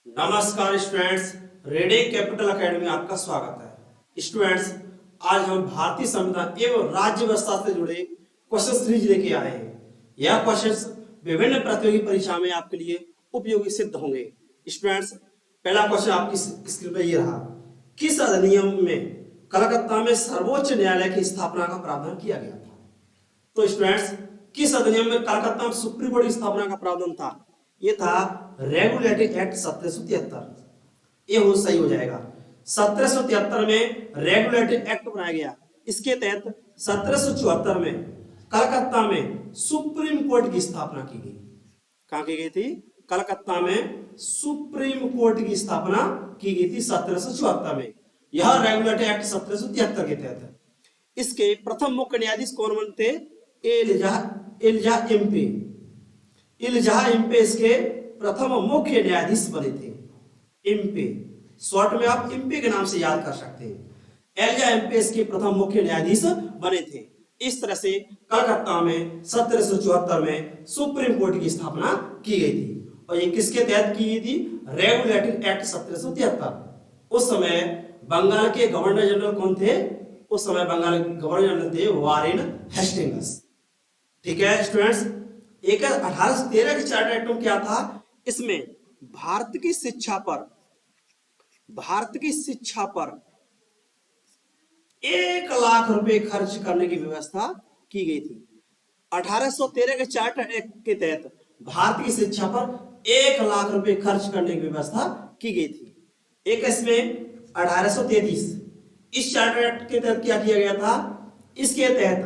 नमस्कार students, reading capital academy आपका स्वागत है। स्टूडेंट्स, आज हम भारतीय संविधान एवं राज्य व्यवस्था से जुड़े क्वेश्चन सीरीज लेके आए हैं। यह क्वेश्चंस विभिन्न प्रतियोगी परीक्षा में आपके लिए उपयोगी सिद्ध होंगे। स्टूडेंट्स, पहला क्वेश्चन आपकी स्क्रीन पर ये रहा, किस अधिनियम में कलकत्ता में सर्वोच्च न्यायालय की स्थापना का प्रावधान किया गया था? तो स्टूडेंट्स, किस अधिनियम में कलकत्ता में सुप्रीम कोर्ट की स्थापना का प्रावधान था? ये था रेगुलेटरी एक्ट 1773। ये हो सही हो जाएगा। 1773 में रेगुलेटरी एक्ट बनाया गया। इसके तहत 1774 में कलकत्ता में सुप्रीम कोर्ट की स्थापना की गई। कहां की गई थी? कलकत्ता में सुप्रीम कोर्ट की स्थापना की गई थी 1774 में। यह रेगुलेटरी एक्ट 1773 के तहत है। इसके प्रथम मुख्य न्यायाधीश कौन बनते? इल्जा एम्पे। इल्जा एम्पे इसके प्रथम मुख्य न्यायाधीश बने थे। एम्पे, शॉर्ट में आप एम्पे के नाम से याद कर सकते हैं। इल्जा एम्पे इसके प्रथम मुख्य न्यायाधीश बने थे। इस तरह से कलकत्ता में 1774 में सुप्रीम कोर्ट की स्थापना की गई थी। और ये किसके तहत की गई थी? Regulatory act 1773। उस समय बंगाल के गवर्नर जनरल कौन थे? उस समय बंगाल के गवर्नर जनरल थे वारेन हेस्टिंग्स। ठीक है स्टूडेंट्स, एक 1813 के चार्टर एक्ट में क्या था? इसमें भारत की शिक्षा पर 1 लाख रुपए खर्च करने की व्यवस्था की गई थी। 1813 के चार्टर एक्ट के तहत भारत की शिक्षा पर 1 लाख रुपए खर्च करने की व्यवस्था की गई थी। एक इसमें 1833 इस चार्टर एक्ट के तहत क्या किया गया था? इसके तहत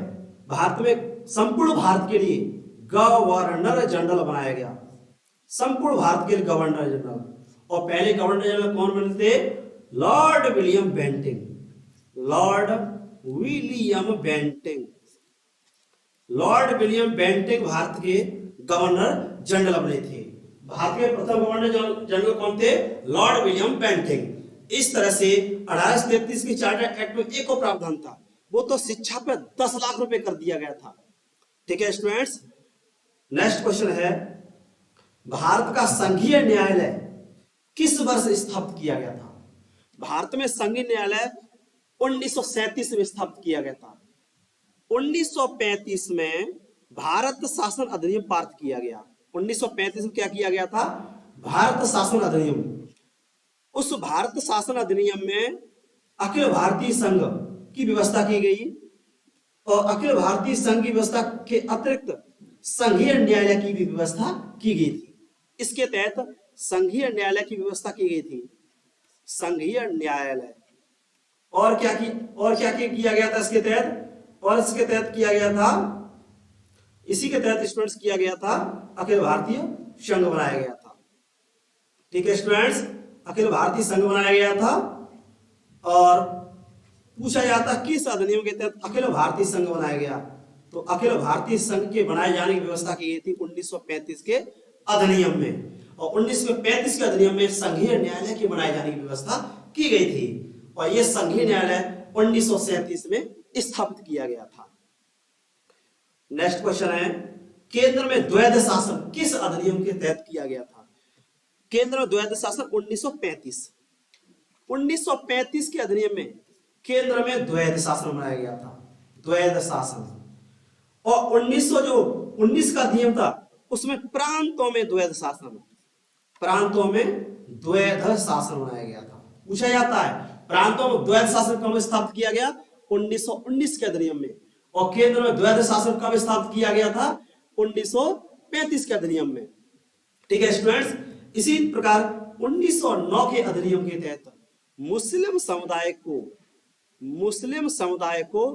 भारत में संपूर्ण भारत के लिए गवर्नर जनरल बनाया गया। संपूर्ण भारत के लिए गवर्नर जनरल। और पहले गवर्नर जनरल कौन बने थे? Lord William Bentinck. Lord William Bentinck. Lord William Bentinck Bharat के गवर्नर जनरल बने थे। भारत के प्रथम गवर्नर जनरल कौन थे? Lord William Bentinck. इस तरह से 1833 के चार्टर एक्ट में एक और प्रावधान था, वो तो शिक्षा पर 10 लाख रुपए कर दिया गया था। ठीक है स्टूडेंट्स, नेक्स्ट क्वेश्चन है, भारत का संघीय न्यायालय किस वर्ष स्थापित किया गया था? भारत में संघीय न्यायालय 1937 में स्थापित किया गया था। 1935 में भारत शासन अधिनियम पारित किया गया। 1935 में क्या किया गया था? भारत शासन अधिनियम। उस भारत शासन अधिनियम में अखिल भारतीय संघ की व्यवस्था की गई और अखिल भारतीय संघ की व्यवस्था के अतिरिक्त संघीय न्यायालय की भी व्यवस्था की गई थी। इसके तहत संघीय न्यायालय की व्यवस्था की गई थी। संघीय न्यायालय और क्या किया गया था इसके तहत? और इसके तहत किया गया था, इसी के तहत स्टूडेंट्स किया गया था, अखिल भारतीय संघ बनाया गया था। ठीक है स्टूडेंट्स, अखिल भारतीय संघ बनाया गया था। और पूछा जाता किस अधिनियम के तहत अखिल भारतीय संघ बनाया गया? तो अखिल भारतीय संघ के बनाए जाने की व्यवस्था की गई थी 1935 के अधिनियम में। और 1935 के अधिनियम में संघीय न्यायालय के बनाए जाने की व्यवस्था की गई थी। और यह संघीय न्यायालय 1937 में स्थापित किया गया था। नेक्स्ट क्वेश्चन है, केंद्र में द्वैध शासन किस अधिनियम के तहत किया गया था? केंद्र में द्वैध शासन 1935 के अधिनियम में केंद्र में द्वैध शासन बनाया गया था। द्वैध शासन। और 1919 का अधिनियम था, उसमें प्रांतों में द्वैध शासन बनाया गया था। पूछा जाता है प्रांतों में द्वैध शासन कब स्थापित किया गया? 1919 के अधिनियम में। और केंद्र में द्वैध शासन कब स्थापित किया गया था? 1935 के अधिनियम में। ठीक है स्टूडेंट्स, इसी प्रकार 1909 के अधिनियम के तहत मुस्लिम समुदाय को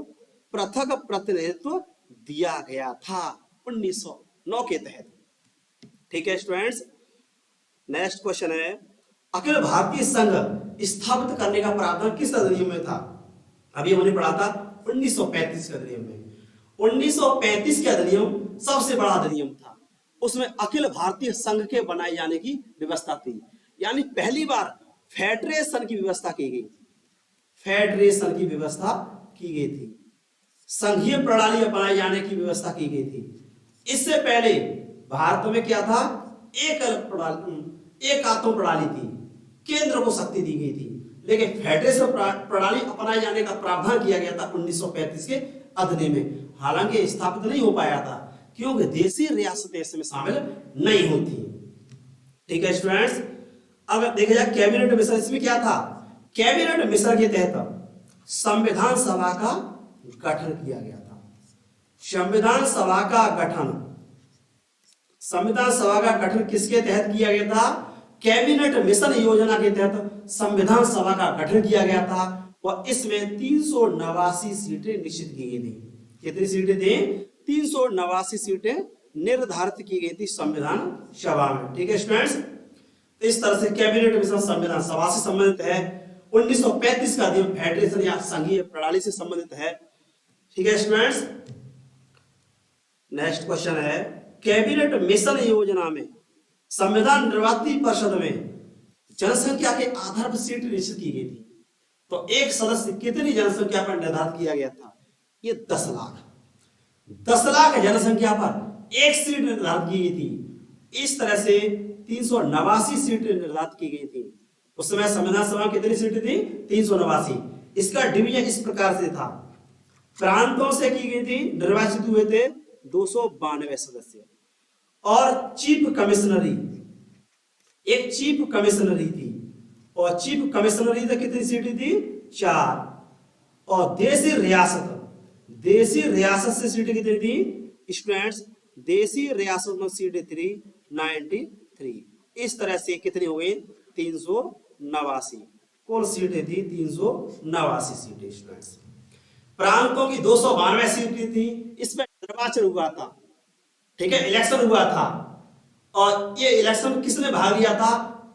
पृथक प्रतिनिधित्व दिया गया था 1909 के तहत। ठीक है स्टूडेंट्स, नेक्स्ट क्वेश्चन है, अखिल भारतीय संघ स्थापित करने का प्रावधान किस अधिनियम में था? अभी हमने पढ़ा था 1935 के अधिनियम में। 1935 के अधिनियम सबसे बड़ा अधिनियम था। उसमें अखिल भारतीय संघ के बनाए जाने की व्यवस्था थी। यानी पहली बार फेडरेशन की व्यवस्था की गई। फेडरेशन की व्यवस्था की गई थी। संघीय प्रणाली अपनाए जाने की व्यवस्था की गई थी। इससे पहले भारत में क्या था? एकल प्रणाली, एकात्म प्रणाली थी, केंद्र को शक्ति दी गई थी, लेकिन फेडरेशन प्रणाली अपनाए जाने का प्रावधान किया गया था 1935 के अधिनियम में। हालांकि स्थापित नहीं हो पाया था क्योंकि देशी रियासतें इसमें शामिल नहीं होती। ठीक है स्टूडेंट्स, अगर देखा जाए कैबिनेट मिशन, इसमें क्या था, कैबिनेट मिशन के तहत संविधान सभा का गठन किया गया था। संविधान सभा का गठन, संविधान सभा का गठन किसके तहत किया गया था, कैबिनेट मिशन योजना के तहत संविधान सभा का गठन किया गया था और इसमें 389 सीटें निश्चित की गई थी। कितनी सीटें थी, 389 सीटें निर्धारित की गई थी संविधान सभा में। ठीक है स्टूडेंट्स, इस तरह से कैबिनेट मिशन संविधान सभा से संबंधित है। 1935 का अधिनियम फेडरेशन या संघीय प्रणाली से संबंधित है। ठीक है स्टूडेंट्स, नेक्स्ट क्वेश्चन है, कैबिनेट मिशन योजना में संविधान निर्वाचित परिषद में जनसंख्या के आधार पर सीट निश्चित की गई थी। तो एक सदस्य कितनी जनसंख्या पर निर्धारित किया गया था, ये 10 लाख। 10 लाख जनसंख्या पर एक सीट निर्धारित की गई थी। इस तरह से 389 सीट निर्धारित की गई थी। उस समय संविधान सभा कितनी सीटें थी, 389। इसका डिवीजन इस प्रकार से था, प्रांतों से की गई थी, निर्वाचित हुए थे 292 सदस्य और चीफ कमिश्नरी, एक चीफ कमिश्नरी थी और चीफ कमिश्नरी से कितनी सीटें थी, 4। और देशी रियासत, देशी रियासत से सीटें कितनी थी स्टूडेंट्स, देशी रियासत में सीटें 393। इस तरह से कितनी हो गई, 389 कुल सीटें थी, 389 सीटें स्टूडेंट्स। प्रांतों की 292 सीटें थी। इसमें निर्वाचन हुआ था, ठीक है, इलेक्शन हुआ था और ये इलेक्शन किसने भाग लिया था,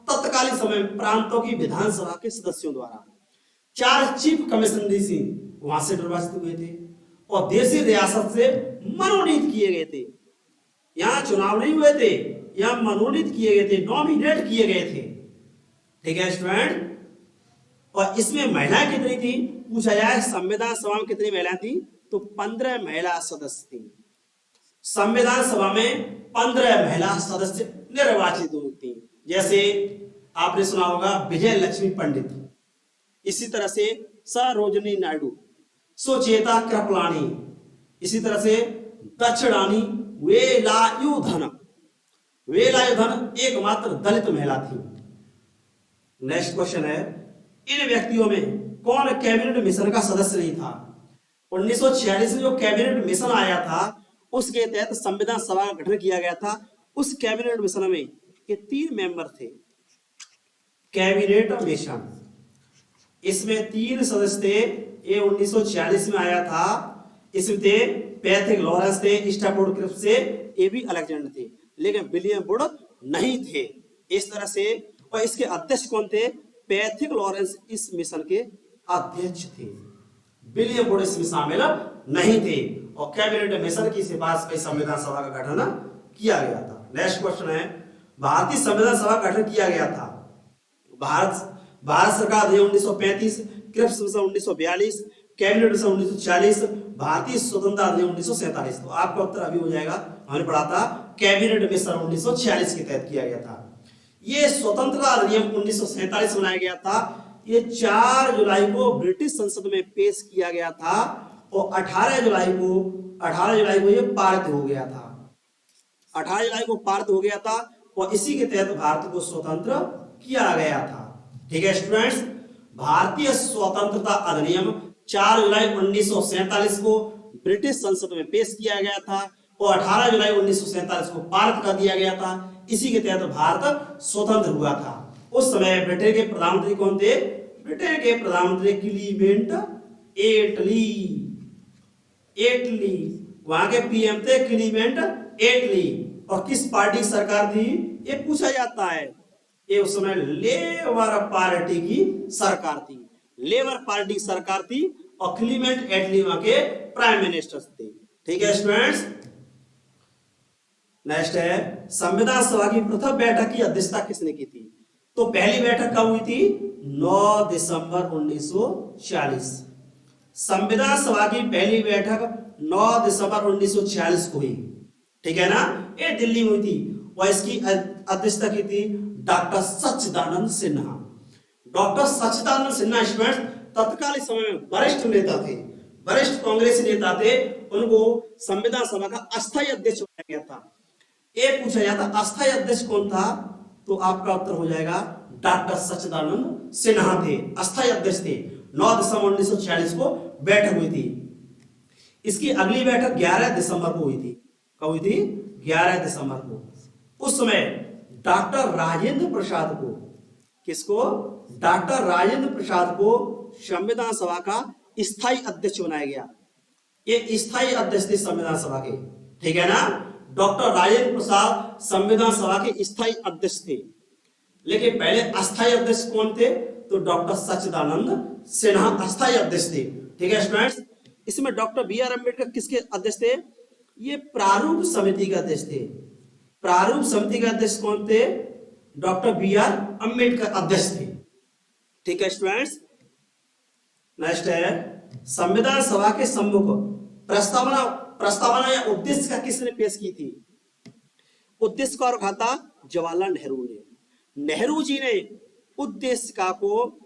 तत्कालीन समय में प्रांतों की विधानसभा के सदस्यों द्वारा। 4 चीफ कमिश्नरी वहां से निर्वाचित हुए थे और देशी रियासत से मनोनीत किए गए थे। यहां चुनाव नहीं हुए थे, यहां मनोनीत किए गए थे, नॉमिनेट किए गए थे। ठीक है स्टूडेंट, और इसमें महिलाएं कितनी थी पूछा जाए, संविधान सभा में कितनी महिलाएं थी, तो 15 महिला सदस्य थी। संविधान सभा में 15 महिला सदस्य निर्वाचित हुई थी। जैसे आपने सुना होगा विजय लक्ष्मी पंडित, इसी तरह से सरोजनी नायडू, सुचेता कृपलानी, इसी तरह से दक्षिणानी वेलायुधन, वेलायुधन एकमात्र दलित महिला थी। नेक्स्ट क्वेश्चन है, इन व्यक्तियों में कौन कैबिनेट मिशन का सदस्य नहीं था। 1946 में जो कैबिनेट मिशन आया था उसके तहत संविधान सभा का गठन किया गया था। उस कैबिनेट मिशन में ये 3 मेंबर थे। कैबिनेट मिशन, इसमें 3 सदस्य थे। ये 1946 में आया था। इसमें थे पैथिक लॉरेंस थे, स्टैफोर्ड क्रिप्स थे, एबी अलेक्जेंडर थे, लेकिन विलियम वुड नहीं थे। इस तरह से, और इसके अध्यक्ष कौन थे, पैथिक लॉरेंस इस मिशन के अध्यक्ष थे, विलियम वुड इसमें शामिल नहीं थे। और कैबिनेट मिशन की सिफारिश संविधान सभा का गठन किया गया था। नेक्स्ट क्वेश्चन है, भारतीय संविधान सभा का गठन किया गया था। भारत सरकार अधिनियम 1935, क्रिप्स मिशन 1942, कैबिनेट मिशन 1940, भारतीय स्वतंत्रता अधिनियम 1947। तो आपका उत्तर अभी हो जाएगा, हमने पढ़ा था कैबिनेट मिशन 1946 के तहत किया गया था। ये स्वतंत्रता अधिनियम 1947 बनाया गया था। ये 4 जुलाई को ब्रिटिश संसद में पेश किया गया था और 18 जुलाई को ये पारित हो गया था। 18 जुलाई को पारित हो गया था और इसी के तहत भारत को स्वतंत्र किया गया था। ठीक है स्टूडेंट्स, भारतीय स्वतंत्रता अधिनियम 4 जुलाई 1947 को ब्रिटिश संसद में पेश किया गया था और 18 जुलाई 1947 को पारित कर दिया गया था। इसी के तहत भारत स्वतंत्र हुआ था। उस समय ब्रिटेन के प्रधानमंत्री कौन थे, ब्रिटेन के प्रधानमंत्री क्लीमेंट एटली, वहां के पीएम थे क्लीमेंट एटली। और किस पार्टी की सरकार थी ये पूछा जाता है। ये उस समय लेबर पार्टी की सरकार थी, लेबर पार्टी की सरकार थी और क्लीमेंट एटली वहां के प्राइम मिनिस्टर थे। ठीक है स्टूडेंट्स, नेक्स्ट है, संविधान सभा की प्रथम बैठक की अध्यक्षता किसने की थी। तो पहली बैठक कब हुई थी, 9 दिसंबर 1946। संविधान सभा की पहली बैठक 9 दिसंबर 1946 को हुई। ठीक है ना, ये दिल्ली में हुई थी और इसकी अध्यक्षता की थी डॉक्टर सच्चिदानंद सिन्हा। डॉक्टर सच्चिदानंद सिन्हा स्टूडेंट्स तत्कालीन समय में वरिष्ठ नेता थे, वरिष्ठ कांग्रेसी नेता थे। उनको संविधान सभा का अस्थायी अध्यक्ष बनाया गया था। ये पूछा जाता अस्थायी अध्यक्ष कौन था, तो आपका उत्तर हो जाएगा डॉक्टर सच्चिदानंद सिन्हा थे, अस्थायी अध्यक्ष थे। 9 दिसंबर 1946 को बैठक हुई थी। इसकी अगली बैठक 11 दिसंबर को हुई थी। कब हुई थी? 11 दिसंबर को। उस समय डॉक्टर राजेंद्र प्रसाद को, किसको? डॉक्टर राजेंद्र प्रसाद को संविधान सभा का स्थायी अध्यक्ष बनाया गया। ये स्थायी अध्यक्ष थे संविधान सभा के, ठीक है ना। डॉक्टर राजेंद्र प्रसाद संविधान सभा के स्थायी अध्यक्ष थे। लेकिन पहले अस्थायी अध्यक्ष कौन थे? तो डॉक्टर सच्चिदानंद सिन्हा अस्थायी अध्यक्ष थे, ठीक है स्टूडेंट्स। इसमें डॉक्टर बी आर अम्बेडकर किसके अध्यक्ष थे? ये प्रारूप समिति के अध्यक्ष थे। प्रारूप समिति के अध्यक्ष कौन थे? डॉक्टर बी आर अम्बेडकर अध्यक्ष थे, ठीक है स्टूडेंट्स। नेक्स्ट है संविधान सभा के सम्मुख प्रस्तावना या उद्देश्य का किसने पेश की थी? उद्देश्य का रखा था जवाहरलाल नेहरू ने। नेहरू जी ने उद्देश्य का को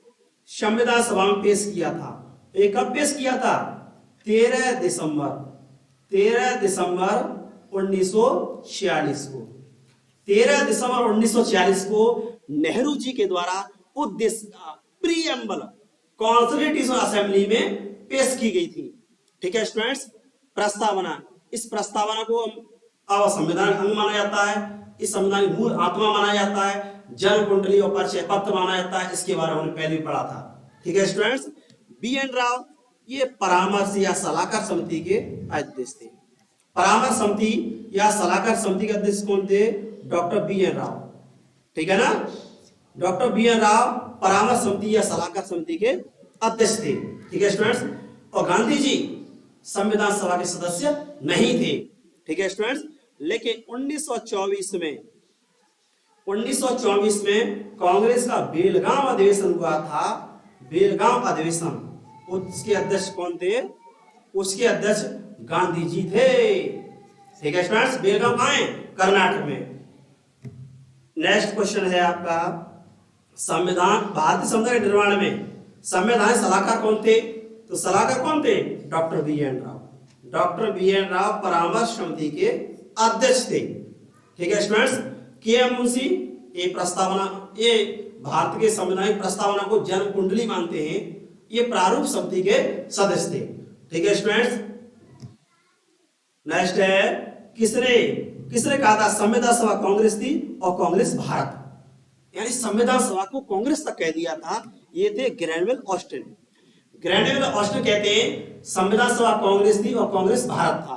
संविधान सभा में पेश किया था। एक कब पेश किया था? 13 दिसंबर 1946 को। 13 दिसंबर 1946 को नेहरू जी के द्वारा उद्देश्य का प्रीएम्बल कॉन्स्टिट्यूशनल असेंबली में पेश की गई थी, ठीक है स्टूडेंट्स। प्रस्तावना, इस प्रस्तावना को अब संविधान अंग माना जाता है, इस संविधान की मूल आत्मा माना जाता है, जन कुंडली और परिचय पत्र माना जाता है। इसके बारे में हमने पहले भी पढ़ा था, ठीक है स्टूडेंट्स। बी एन राव ये परामर्श या सलाहकार समिति के अध्यक्ष थे। परामर्श समिति या सलाहकार समिति के अध्यक्ष कौन थे? डॉक्टर बी एन राव, ठीक है ना। डॉक्टर बी एन राव परामर्श समिति या सलाहकार समिति के अध्यक्ष थे, ठीक है स्टूडेंट्स। और गांधी जी संविधान सभा के सदस्य नहीं थे, ठीक है स्टूडेंट्स। लेकिन 1924 में कांग्रेस का बेलगांव अधिवेशन हुआ था। बेलगांव अधिवेशन, उसके अध्यक्ष कौन थे? उसके अध्यक्ष गांधी जी थे, ठीक है स्टूडेंट्स। बेलगांव कहाँ है? कर्नाटक में। नेक्स्ट क्वेश्चन है आपका संविधान, भारतीय संविधान के निर्माण में संवैधानिक सलाहकार कौन थे? तो सलाहकार कौन थे? Doctor B N Rao. Doctor B N Rao परामर्श समिति के अध्यक्ष थे, ठीक है स्टूडेंट्स। के एम मुंशी ये प्रस्तावना, ये भारत के संवैधानिक प्रस्तावना को जन कुंडली मानते हैं, ये प्रारूप समिति के सदस्य थे, ठीक है स्टूडेंट्स। नेक्स्ट है किसने कहा था संविधान सभा कांग्रेस थी और कांग्रेस भारत, यानी संविधान सभा को कांग्रेस तक कह दिया था। ये थे ग्रैनवेल ऑस्टिन। ग्रैनवेल ऑस्टिन कहते हैं संविधान सभा कांग्रेस थी और कांग्रेस भारत था,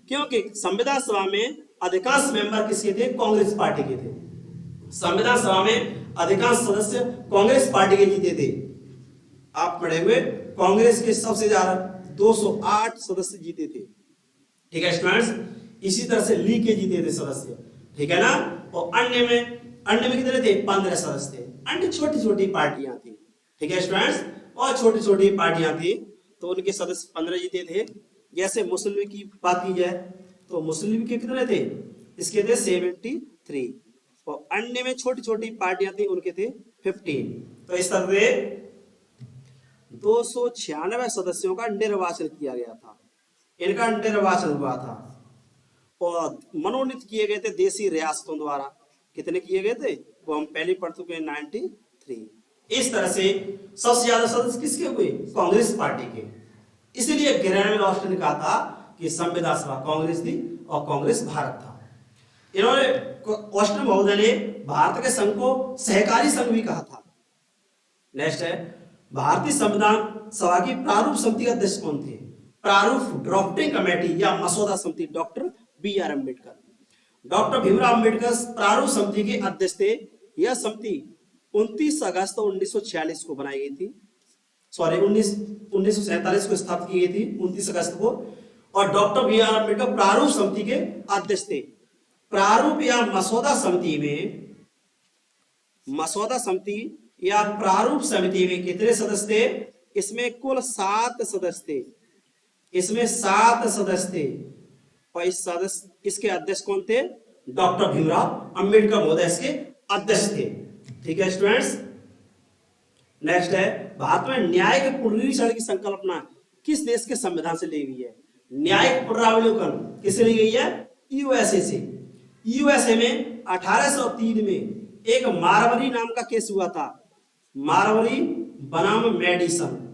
क्योंकि संविधान सभा में अधिकांश मेंबर किसके थे? कांग्रेस पार्टी के थे। संविधान सभा में अधिकांश सदस्य कांग्रेस पार्टी के जीते थे। आप पढ़े हुए कांग्रेस के सबसे ज्यादा 208 सदस्य जीते थे, ठीक है स्टूडेंट्स। इसी तरह से लीग के जीते थे सदस्य, ठीक है ना। और अन्य में कितने थे? 15 सदस्य थे। अन्य छोटी छोटी पार्टियां थी, ठीक है स्टूडेंट्स। और छोटी छोटी पार्टियां थी तो उनके सदस्य 15 जीते थे। जैसे मुस्लिम लीग की बात की जाए तो मुस्लिम लीग के कितने थे? इसके थे 73। और अन्य में छोटी छोटी पार्टियां थी, उनके थे 15। तो इस तरह से 296 सदस्यों का निर्वाचन किया गया था। इनका निर्वाचन हुआ था और मनोनीत किए गए थे देशी रियासतों द्वारा। कितने किए गए थे? वो हम पहले पढ़ चुके हैं, 93। इस तरह से सबसे ज्यादा सदस्य किसके हुए? कांग्रेस पार्टी के। इसलिए ग्रैनवेल ऑस्टिन ने कहा था कि संविधान सभा कांग्रेस थी और कांग्रेस भारत था। इन्होंने ऑस्टिन महोदय ने भारत के संघ को सहकारी संघ भी कहा था। नेक्स्ट है भारतीय संविधान सभा की प्रारूप समिति के अध्यक्ष कौन थे? प्रारूप ड्राफ्टिंग कमेटी या मसौदा समिति doctor B R Ambedkar. Doctor Bhimrao Ambedkar प्रारूप समिति के अध्यक्ष थे। यह समिति 29 अगस्त 1946 को बनाई गई थी, सॉरी 1947 को स्थापित की गई थी 29 अगस्त को। और डॉक्टर बी आर अम्बेडकर प्रारूप समिति के अध्यक्ष थे। प्रारूप या मसौदा समिति या प्रारूप समिति में कितने सदस्य थे? इसमें कुल 7 सदस्य थे। इसमें 7 सदस्य थे। और इसके अध्यक्ष कौन थे? डॉक्टर भीमराव अंबेडकर महोदय इसके अध्यक्ष थे। ठीक है स्टूडेंट्स। नेक्स्ट है, भारत में न्यायिक पुनरीक्षण की संकल्पना किस देश के संविधान से ली गई है? न्यायिक पुनरावलोकन किससे ली गई है? यूएसए से। यूएसए में 1803 में एक मारवरी नाम का केस हुआ था, मारवरी बनाम मेडिसन।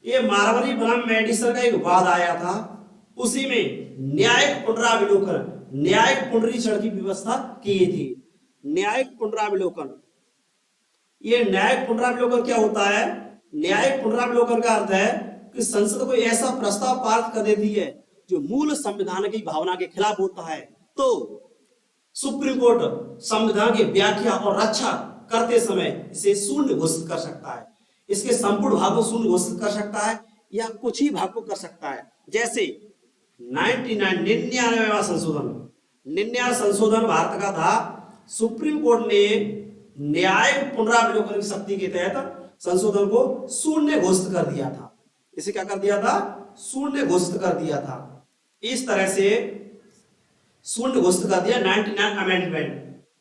ये मारवरी बनाम मेडिसन का एक वाद आया था, उसी में न्यायिक पुनरावलोकन, न्यायिक पुनरीक्षण की व्यवस्था की गई थी। न्यायिक पुनरावलोकन, ये न्यायिक पुनरावलोकन क्या होता है? न्यायिक पुनरावलोकन का अर्थ है कि संसद कोई ऐसा प्रस्ताव पारित कर देती है जो मूल संविधान की भावना के खिलाफ होता है, तो सुप्रीम कोर्ट संविधान की व्याख्या और रक्षा करते समय इसे शून्य घोषित कर सकता है। इसके संपूर्ण भाग को शून्य घोषित कर सकता है या कुछ ही भाग को कर सकता है। जैसे 99वां संशोधन, 99वां संशोधन भारत का था। सुप्रीम कोर्ट ने न्यायिक पुनरावलोकन की शक्ति के तहत संशोधन को शून्य घोषित कर दिया था। इसे क्या कर दिया था? शून्य घोषित कर दिया था। इस तरह से शून्य घोषित कर दिया 99 अमेंडमेंट।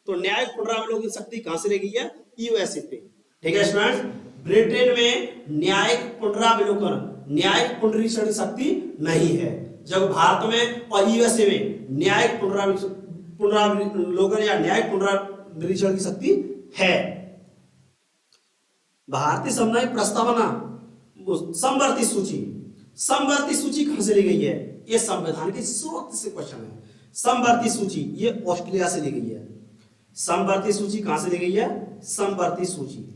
तो न्यायिक पुनरावलोकन की शक्ति कहां से ले गई है? यूएसए पे। ठीक है स्टूडेंट्स। ब्रिटेन में न्यायिक पुनरावलोकन, न्यायिक पुनरीक्षण की शक्ति नहीं है, जब भारत में और यूएसए में न्यायिक पुनरावलोकन या न्यायिक पुनरीक्षण की शक्ति है। भारतीय संविधान की प्रस्तावना, समवर्ती सूची, समवर्ती सूची कहां से ली गई है? ये संविधान के स्रोत से क्वेश्चन है। समवर्ती सूची ये ऑस्ट्रेलिया से ली गई है। समवर्ती सूची कहां से ली गई है? समवर्ती सूची,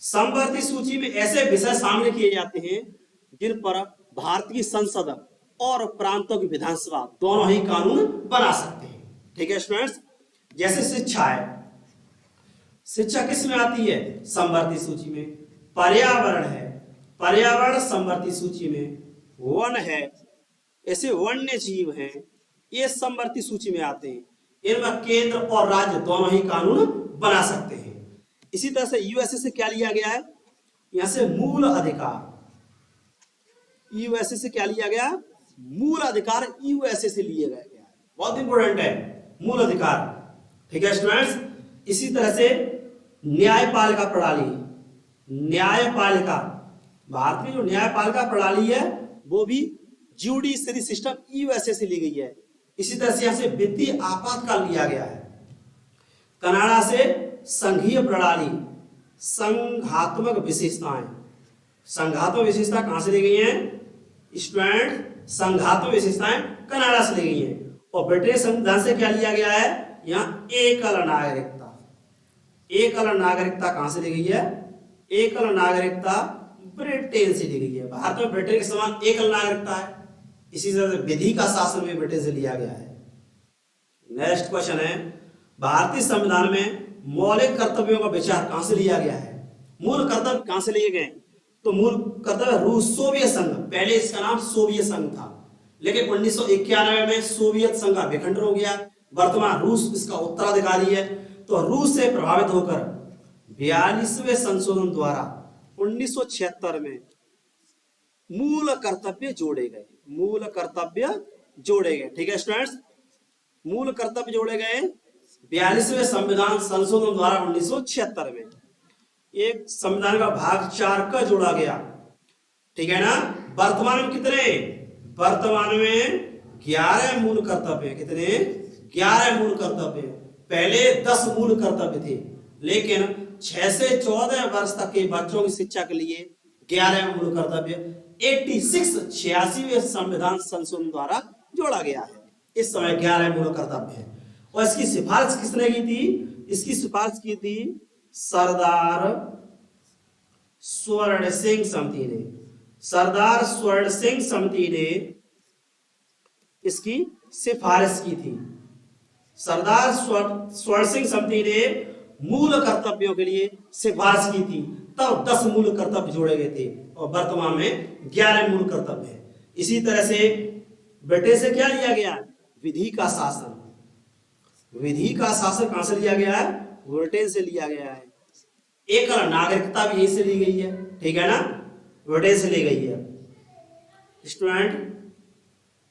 समवर्ती सूची में ऐसे विषय शामिल किए जाते हैं जिन पर भारत की संसद और प्रांतों की विधानसभा दोनों ही कानून बना सकते हैं। ठीक है स्टूडेंट्स। जैसे शिक्षा है, शिक्षा किस में आती है? समवर्ती सूची में। पर्यावरण है, पर्यावरण समवर्ती सूची में। वन है, ऐसे वन्य जीव हैं, ये समवर्ती सूची में आते हैं। इनमें केंद्र और राज्य दोनों ही कानून बना सकते हैं। इसी तरह से यूएसए से क्या लिया गया है? यहां से मूल अधिकार, यूएसए से क्या लिया गया? मूल अधिकार यूएसए से लिया गया है। बहुत इंपॉर्टेंट है मूल अधिकार। ठीक है स्टूडेंट्स। इसी तरह से न्यायपालिका प्रणाली, न्यायपालिका, भारत में जो न्यायपालिका प्रणाली है वो भी जुडिशरी सिस्टम यूएसए से ली गई है। इसी तरह से यहां से वित्तीय आपातकाल लिया गया है। कनाडा से संघीय प्रणाली, संघात्मक विशेषताएं, संघात्मक विशेषता कहां से ली गई हैं स्टूडेंट? संघात्मक विशेषताएं कनाडा से ली गई हैं। और ब्रिटिश संविधान से क्या लिया गया है? यहां एकल नागरिकता, एकल नागरिकता कहां से ली गई है? एकल नागरिकता ब्रिटेन से ली गई है। भारत में ब्रिटेन के समान एकल नागरिकता है। इसी तरह से विधि का शासन भी ब्रिटेन से लिया गया है। नेक्स्ट क्वेश्चन है, भारतीय संविधान में मौलिक कर्तव्यों का विचार कहां से लिया गया है? मूल कर्तव्य कहां से लिए गए? तो मूल कर्तव्य रूस सोवियत संघ, पहले इसका नाम सोवियत संघ था, लेकिन 1991 में सोवियत संघ का विखंडन हो गया। वर्तमान रूस इसका उत्तराधिकारी है। तो रूस से प्रभावित होकर 42वें संशोधन द्वारा 1976 में मूल कर्तव्य जोड़े गए, मूल कर्तव्य जोड़े गए। ठीक है स्टूडेंट्स। मूल कर्तव्य जोड़े गए 42वें संविधान संशोधन द्वारा 1976 में। एक संविधान का भाग 4 का जोड़ा गया। ठीक है ना। वर्तमान में कितने? वर्तमान में 11 मूल कर्तव्य। कितने? 11 मूल कर्तव्य। पहले 10 मूल कर्तव्य थे, लेकिन 6 से 14 वर्ष तक के बच्चों की शिक्षा के लिए 11 मूल कर्तव्य 86वें संविधान संशोधन द्वारा जोड़ा गया है। इस समय 11 मूल कर्तव्य है। और इसकी सिफारिश किसने की थी? इसकी सिफारिश की थी सरदार स्वर्ण सिंह समिति ने। सरदार स्वर्ण सिंह समिति ने इसकी सिफारिश की थी। सरदार स्वर्ण सिंह समिति ने मूल कर्तव्यों के लिए सिफारिश की थी, तब 10 मूल कर्तव्य जोड़े गए थे और वर्तमान में 11 मूल कर्तव्य है। इसी तरह से ब्रिटेन से क्या लिया गया? विधि का शासन। विधि का शासन कहां से लिया गया है? ब्रिटेन से लिया गया है। एकल नागरिकता भी यहीं से ली गई है। ठीक है ना, ब्रिटेन से ली गई है। स्टूडेंट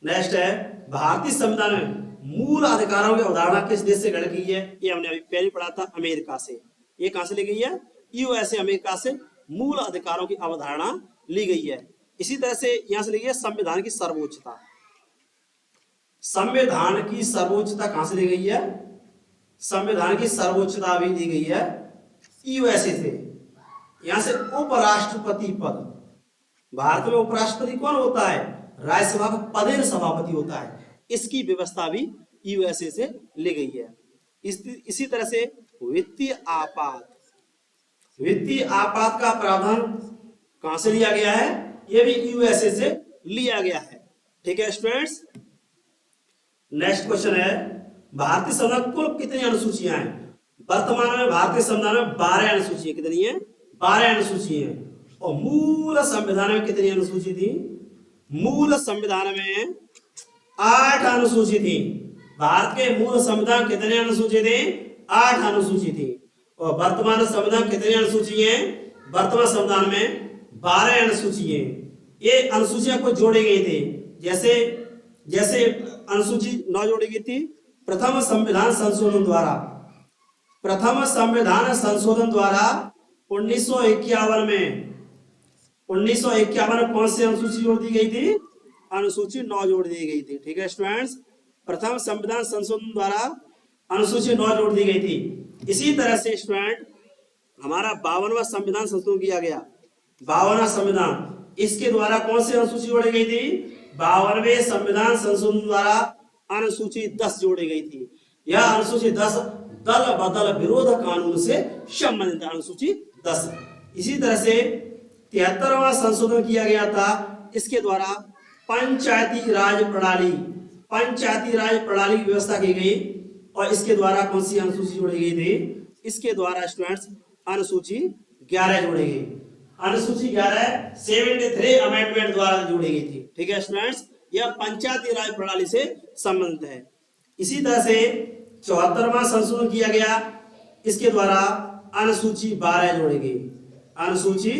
नेक्स्ट है, भारतीय संविधान में मूल अधिकारों की अवधारणा किस देश से ग्रहण की है? ये हमने अभी पहले पढ़ा था, अमेरिका से। ये कहां से ली गई है? यूएसए अमेरिका से मूल अधिकारों की अवधारणा ली गई है। इसी तरह से यहां से ली गई है संविधान की सर्वोच्चता। संविधान की सर्वोच्चता कहां से ली गई है? संविधान की सर्वोच्चता भी दी गई है यूएसए से। यहां से उपराष्ट्रपति पद, भारत में उपराष्ट्रपति कौन होता है? राज्यसभा का पदेन सभापति होता है। इसकी व्यवस्था भी यूएसए से ली गई है। इसी तरह से वित्तीय आपात, वित्तीय आपात का प्रावधान कहां से लिया गया है? यह भी यूएसए से लिया गया है। ठीक है स्टूडेंट्स, नेक्स्ट क्वेश्चन है, भारतीय संविधान कुल कितनी अनुसूचियां हैं? वर्तमान में भारतीय संविधान में 12 अनुसूचियां। कितनी है? 12 अनुसूचियां। और मूल संविधान में कितनी अनुसूची थी? मूल संविधान में 8 अनुसूची थी। भारत के मूल संविधान कितने अनुसूची थे? 8 अनुसूची थी। और वर्तमान संविधान कितनी अनुसूची है? वर्तमान संविधान में 12 अनुसूची है। ये अनुसूचियां को जोड़ी गई थी, जैसे जैसे अनुसूची 9 जोड़ी गई थी प्रथम संविधान संशोधन द्वारा। प्रथम संविधान संशोधन द्वारा 1951 में 1951 में कौन सी अनुसूची जोड़ दी गई थी? अनुसूची 9 जोड़ दी गई थी। ठीक है स्टूडेंट्स, प्रथम संविधान संशोधन द्वारा अनुसूची 9 जोड़ दी गई थी। इसी तरह से स्टूडेंट हमारा 52वां संविधान संशोधन किया गया। 52वां संविधान, इसके द्वारा कौन सी अनुसूची जोड़ी गई थी? 52वें संविधान संशोधन द्वारा अनुसूची 10 जोड़ी गई थी। यह अनुसूची 10 दल बदल विरोध कानून से संबंधित अनुसूची 10। इसी तरह से 73वां संशोधन किया गया था। इसके द्वारा पंचायती राज प्रणाली की व्यवस्था की गई। और इसके द्वारा कौन सी अनुसूची जोड़ी गई थी? इसके द्वारा स्टूडेंट्स अनुसूची 11 जोड़ी गई। अनुसूची 11 73 अमेंडमेंट द्वारा जोड़ी गई थी। ठीक है स्टूडेंट्स, यह पंचायती राज प्रणाली से संबंधित है। इसी तरह से 74वां संशोधन किया गया। इसके द्वारा अनुसूची 12 जोड़ी गई। अनुसूची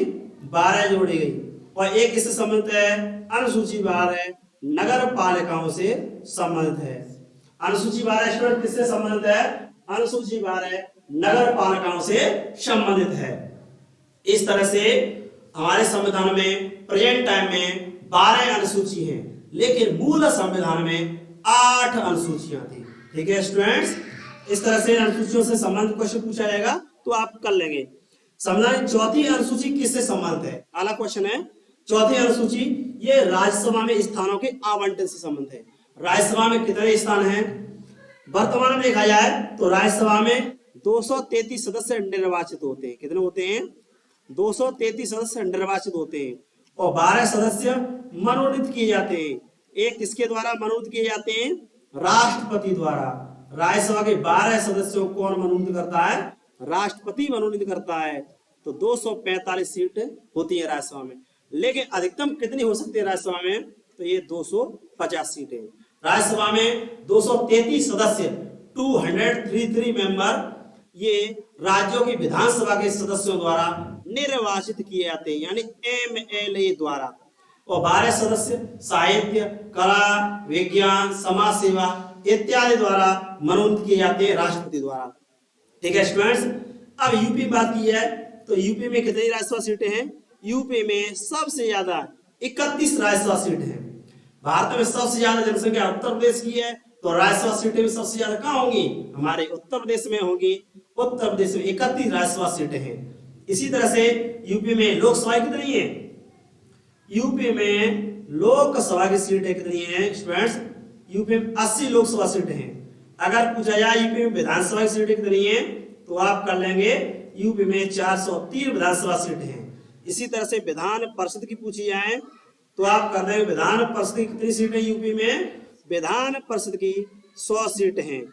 12 जोड़ी गई। और एक इससे संबंधित है, अनुसूची 12 नगर पालिकाओं से संबंधित है। अनुसूची 12 स्टूडेंट किससे संबंधित है? अनुसूची 12 नगर पालिकाओं से संबंधित है। इस तरह से हमारे संविधान में प्रेजेंट टाइम में 12 अनुसूची हैं, लेकिन मूल संविधान में 8 अनुसूचियां थी। ठीक है स्टूडेंट्स, इस तरह से अनुसूचियों से संबंधित क्वेश्चन पूछा जाएगा तो आप कर लेंगे। संविधान की चौथी अनुसूची किससे संबंधित है? अगला क्वेश्चन है, चौथी अनुसूची ये राज्यसभा में स्थानों के आवंटन से संबंधित है। राज्यसभा में कितने स्थान हैं? वर्तमान में देखा जाए तो राज्यसभा में 233 सदस्य निर्वाचित होते हैं। कितने होते हैं? 233 सदस्य निर्वाचित होते हैं। और 12 सदस्य मनोनीत किए जाते हैं। एक किसके द्वारा मनोनीत किए जाते हैं? राष्ट्रपति द्वारा। राज्यसभा के 12 सदस्यों को कौन मनोनीत करता है? राष्ट्रपति मनोनीत करता है। तो 245 सीट होती है राज्यसभा में, लेकिन अधिकतम कितनी हो सकती है राज्यसभा में? तो ये 250 सीटें। राज्यसभा में 233 सदस्य 233 मेंबर ये राज्यों की विधानसभा के सदस्यों द्वारा निर्वाचित किए जाते हैं, यानी MLA द्वारा। और 12 सदस्य साहित्य, कला, विज्ञान, समाज सेवा इत्यादि द्वारा मनोनीत किए जाते हैं राष्ट्रपति द्वारा। ठीक है स्टूडेंट्स, अब यूपी बात की है तो यूपी में कितनी राज्यसभा सीटें हैं? यूपी में सबसे ज्यादा 31 राज्यसभा सीट हैं। भारत में सबसे ज्यादा जनसंख्या उत्तर प्रदेश की है, तो राज्यसभा सीटें भी सबसे ज्यादा कहाँ होंगी? हमारे उत्तर प्रदेश में होंगी। उत्तर प्रदेश में 31 राज्यसभा सीटें हैं। इसी तरह से यूपी में लोकसभा कितनी है? यूपी में लोकसभा की सीटें कितनी है स्टूडेंट्स? यूपी में 80 लोकसभा सीटें हैं। अगर पूछा जाए यूपी में विधानसभा की सीटें कितनी है, तो आप कर लेंगे यूपी में 403 विधानसभा सीटें हैं। इसी तरह से विधान परिषद की पूछी जाए तो आप कर देंगे विधान परिषद की कितनी सीटें यूपी में? विधान परिषद की 100 सीट हैं।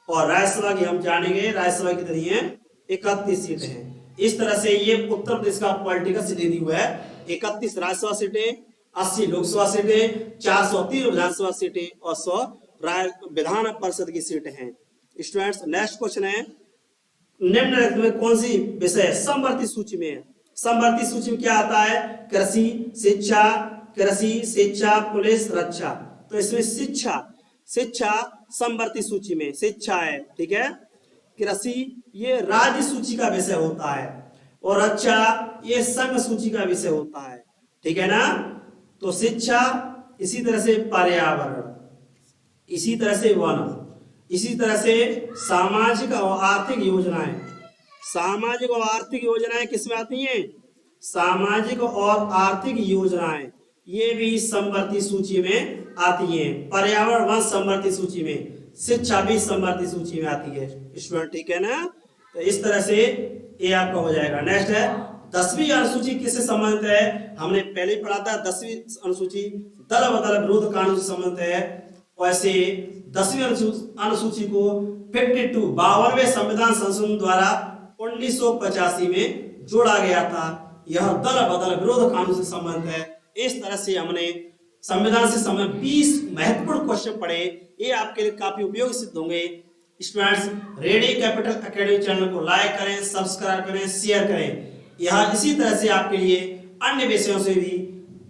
और राज्यसभा की हम जानेंगे राज्यसभा कितनी है? 31 सीटें हैं। इस तरह से ये उत्तर प्रदेश का पॉलिटिकल सिनेरियो है। 31 राज्यसभा सीटें, 80 लोकसभा सीटें, 403 विधानसभा सीटें और 100 विधान परिषद की सीटें हैं। स्टूडेंट्स, नेक्स्ट क्वेश्चन है, निम्नलिखित में कौन सी विषय समवर्ती सूची में है? समवर्ती सूची में क्या आता है? कृषि, शिक्षा, पुलिस, रक्षा। तो इसमें शिक्षा समवर्ती सूची में शिक्षा है, ठीक है। कृषि ये राज्य सूची का विषय होता है और रक्षा ये संघ सूची का विषय होता है, ठीक है ना। तो शिक्षा, इसी तरह से पर्यावरण, इसी तरह से वन, इसी तरह से सामाजिक और आर्थिक योजनाएं। सामाजिक और आर्थिक योजनाएं किसमें आती हैं? सामाजिक और आर्थिक योजनाएं ये भी समवर्ती सूची में आती हैं। पर्यावरण वन समवर्ती सूची में, शिक्षा भी समवर्ती सूची में आती है स्टूडेंट, ठीक है ना। तो इस तरह से ये आपका हो जाएगा। नेक्स्ट है 10वीं अनुसूची किससे संबंधित है? हमने पहले ही पढ़ा था 10वीं अनुसूची दल बदल विरोध कानून से संबंधित है। वैसे 10वीं अनुसूची को 52वें संविधान संशोधन द्वारा 1985 में जोड़ा गया था। यह दल बदल विरोध कानून से संबंधित है। इस तरह से हमने संविधान से संबंधित 20 महत्वपूर्ण क्वेश्चन पढ़े। ये आपके लिए काफी उपयोगी सिद्ध होंगे। Students, ready capital academy channel को लाइक करें, सब्सक्राइब करें, शेयर करें। यह इसी तरह से आपके लिए अन्य विषयों से भी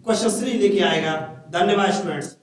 क्वेश्चन सीरीज लेके आएगा। धन्यवाद स्टूडेंट्स।